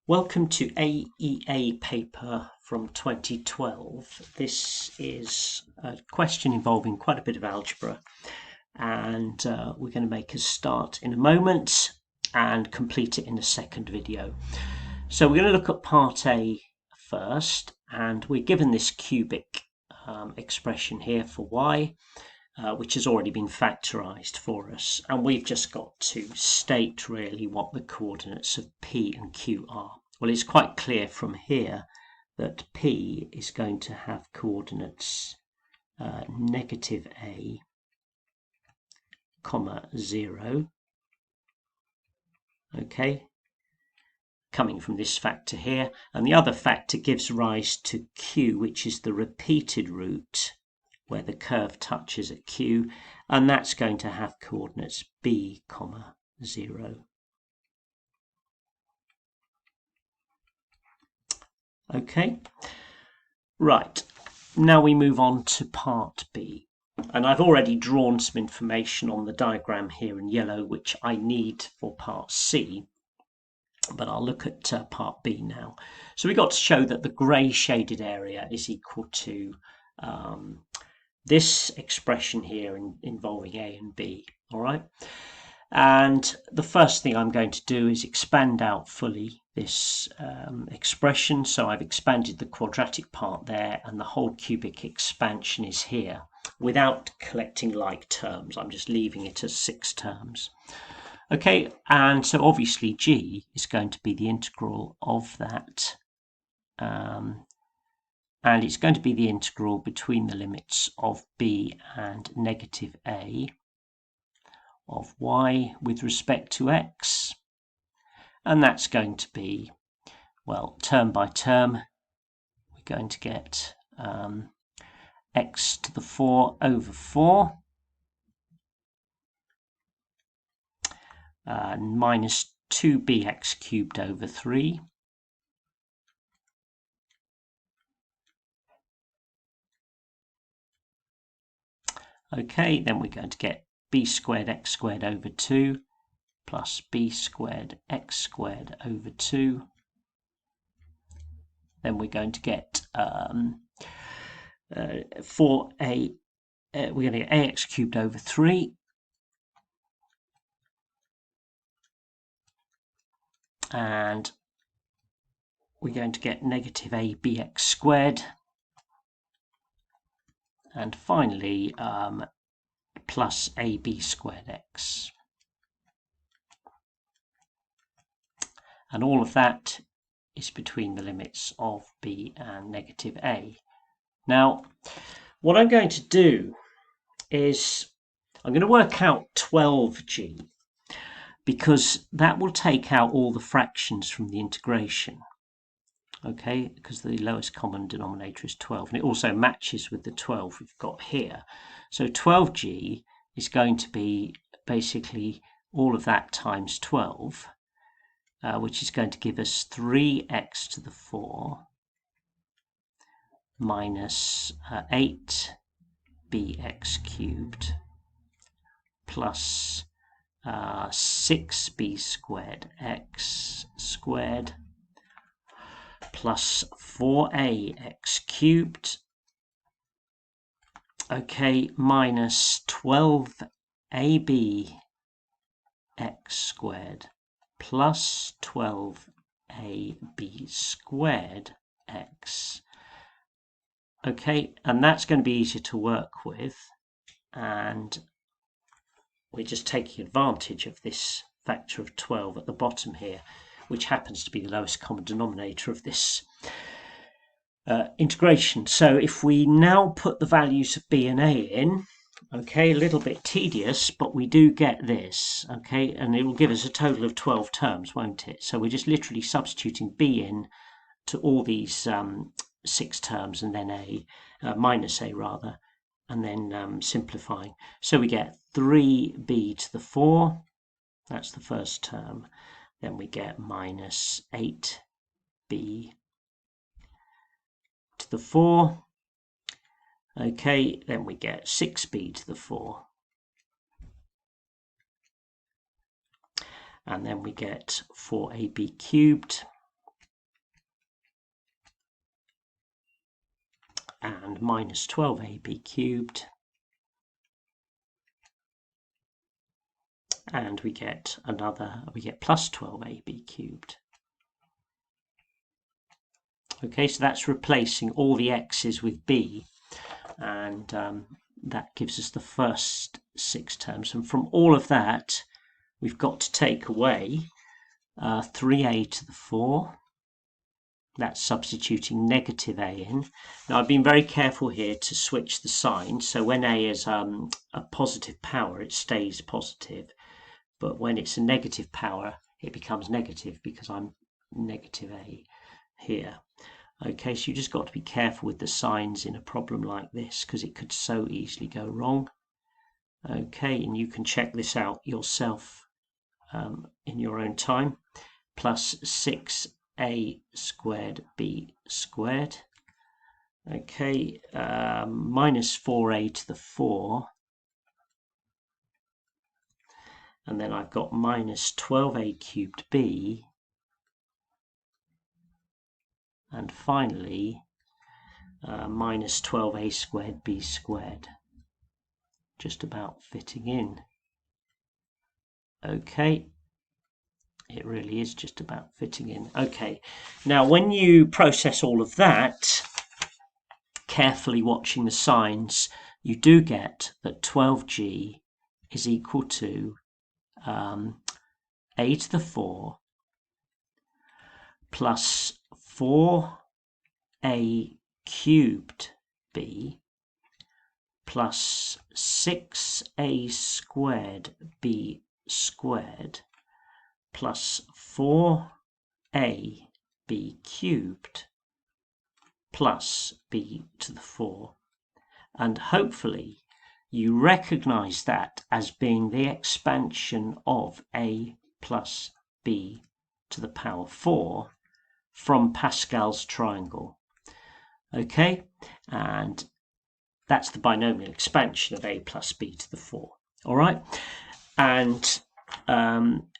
Welcome to AEA paper from 2012. This is a question involving quite a bit of algebra, and we're going to make a start in a moment and complete it in a second video. So we're going to look at part A first, and we're given this cubic expression here for y, which has already been factorized for us, and we've just got to state really what the coordinates of P and Q are. Well, it's quite clear from here that P is going to have coordinates negative a, comma 0, okay, coming from this factor here, and the other factor gives rise to Q, which is the repeated root where the curve touches at Q, and that's going to have coordinates b, comma 0. Okay, right, now we move on to part B, and I've already drawn some information on the diagram here in yellow which I need for part C, but I'll look at part B now. So we got to show that the grey shaded area is equal to this expression here involving A and B, all right? And the first thing I'm going to do is expand out fully this expression. So I've expanded the quadratic part there, and the whole cubic expansion is here without collecting like terms. I'm just leaving it as 6 terms. Okay, and so obviously G is going to be the integral of that, and it's going to be the integral between the limits of b and negative a of y with respect to x, and that's going to be, well, term by term, we're going to get x to the 4 over 4 minus 2bx cubed over 3 okay, then we're going to get b squared x squared over 2 plus b squared x squared over 2. Then we're going to get we're going to get ax cubed over 3 and we're going to get negative abx squared, and finally plus ab squared x. And all of that is between the limits of b and negative a. Now, what I'm going to do is I'm going to work out 12g, because that will take out all the fractions from the integration. Okay, because the lowest common denominator is 12, and it also matches with the 12 we've got here. So 12g is going to be basically all of that times 12, which is going to give us 3x to the 4 minus 8bx cubed plus 6b squared x squared plus 4ax cubed, okay, minus 12ab x squared plus 12ab squared x. Okay, and that's going to be easier to work with, and we're just taking advantage of this factor of 12 at the bottom here, which happens to be the lowest common denominator of this integration. So if we now put the values of b and a in, okay, a little bit tedious, but we do get this, okay, and it will give us a total of 12 terms, won't it? So we're just literally substituting b in to all these 6 terms, and then a, minus a rather, and then simplifying. So we get 3b to the 4, that's the first term. Then we get minus 8b to the 4. Okay, then we get 6b to the 4. And then we get 4ab cubed and minus 12ab cubed, and we get plus 12ab cubed. Okay, so that's replacing all the x's with b, and that gives us the first 6 terms. And from all of that, we've got to take away 3a to the 4. That's substituting negative a in. Now, I've been very careful here to switch the sign, so when a is a positive power, it stays positive, but when it's a negative power, it becomes negative because I'm negative a here. Okay, so you just got to be careful with the signs in a problem like this because it could so easily go wrong. Okay, and you can check this out yourself in your own time. Plus 6a squared b squared. Okay, minus 4a to the 4. And then I've got minus 12a cubed b. And finally, minus 12a squared b squared. Just about fitting in. Okay. It really is just about fitting in. Okay, now when you process all of that, carefully watching the signs, you do get that 12g is equal to a to the 4 plus 4a cubed b plus 6a squared b squared plus 4ab cubed plus b to the 4. And hopefully you recognize that as being the expansion of a plus b to the power 4 from Pascal's triangle. Okay, and that's the binomial expansion of a plus b to the 4. All right, and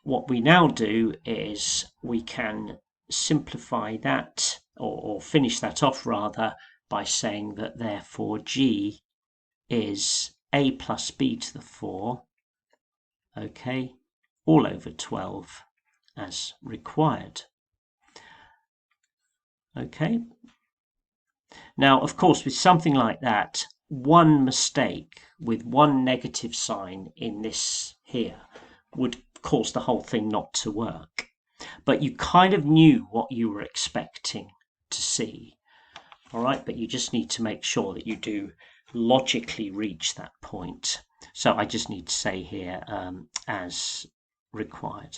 what we now do is we can simplify that, or finish that off rather, by saying that therefore g is a plus b to the 4, okay, all over 12 as required. Okay, now of course with something like that, one mistake with one negative sign in this here would cause the whole thing not to work. But you kind of knew what you were expecting to see. All right, but you just need to make sure that you do logically reach that point. So I just need to say here as required.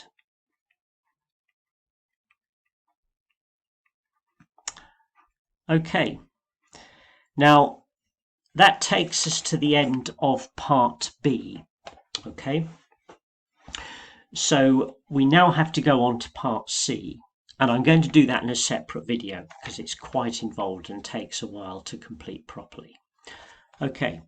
Okay, now that takes us to the end of part B. Okay, so we now have to go on to part C, and I'm going to do that in a separate video because it's quite involved and takes a while to complete properly. Okay,